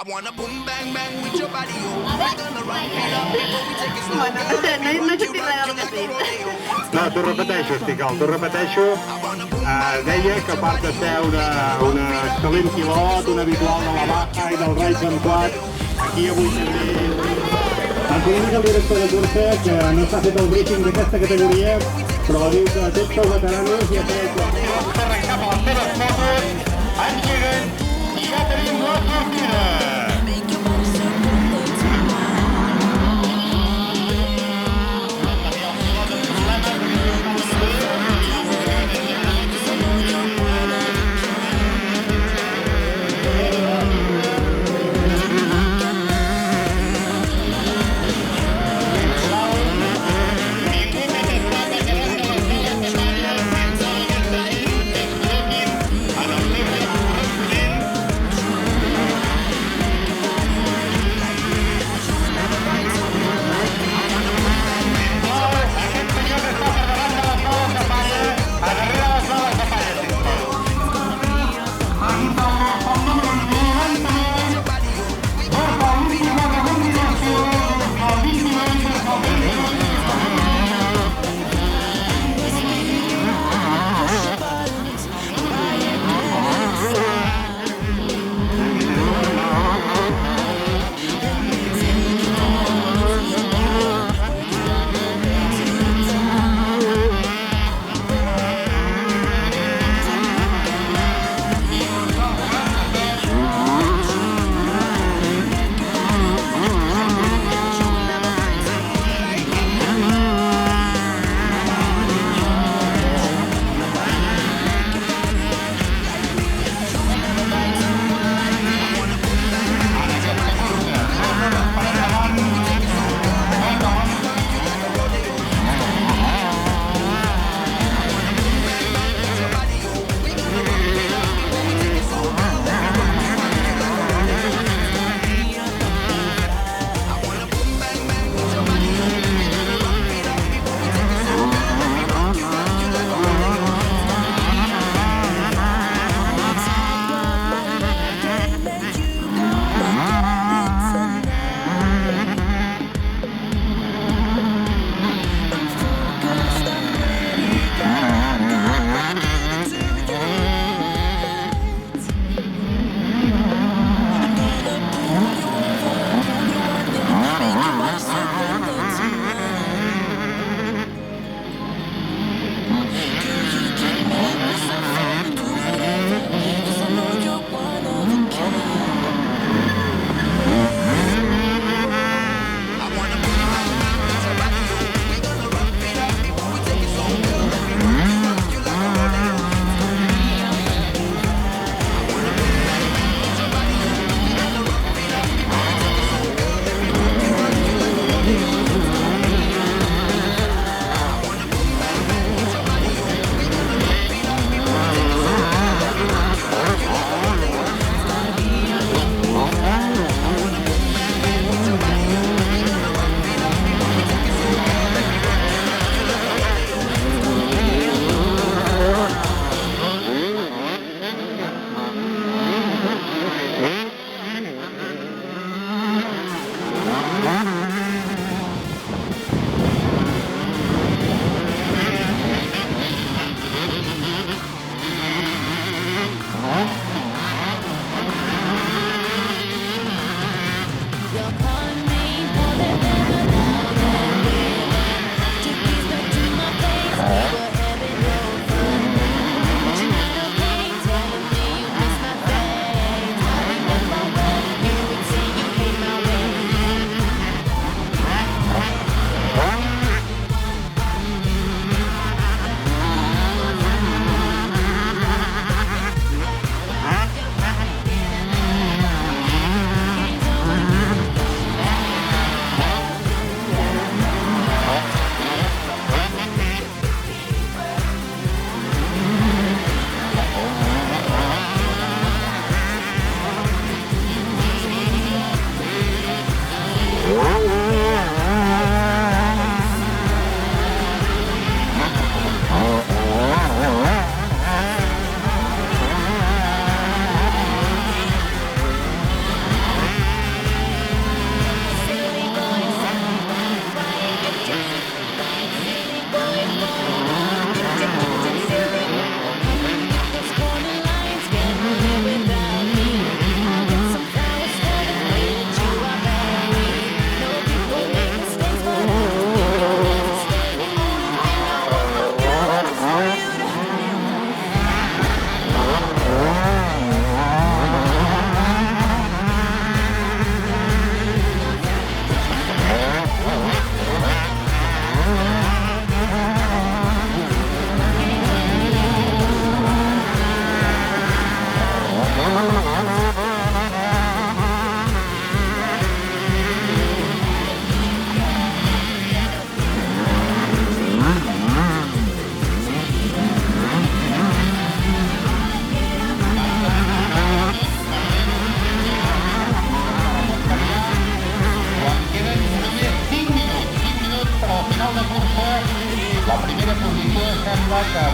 I wanna boom bang bang with your body, oh. We're gonna run it up before we take it slow. Bueno, no he sentit res del que has dit. No, t'ho repeteixo, Esticol, t'ho repeteixo. Deia que a part de ser una excel·lent pilot, un habitual de la Baja i del Raids en Quad, aquí avui també ens comunica el director de cursa que no s'ha fet el briefing d'aquesta categoria, però diu que tots els veteranos ja tenen que arrencar per les seves motos, engeguen i ja tenim la sortida.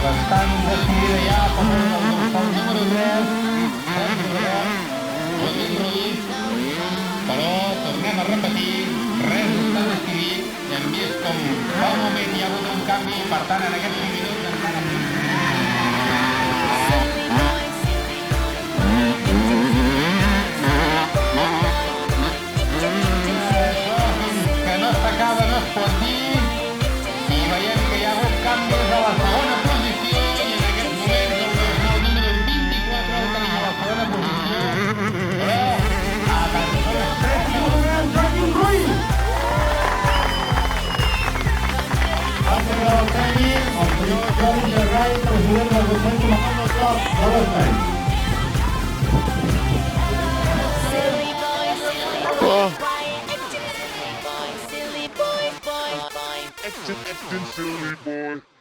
Estan decidida ja per el número 3, Joaquim Ruiz, però tornem a repetir, res està decidit, hem vist com fa un moment hi ha hagut un canvi, per tant en aquests minuts encara... que no s'acaba no es pot dir i veiem que hi ha hagut canvis a la segona posició i en aquests moments el número 24 el tenim a la segona posició però a tan sols 3 segons Joaquim Ruiz va ser el premi el senyor Jordi Gerrai, president del Consell Comarcal del Club de l'Espai. Acting silly boy.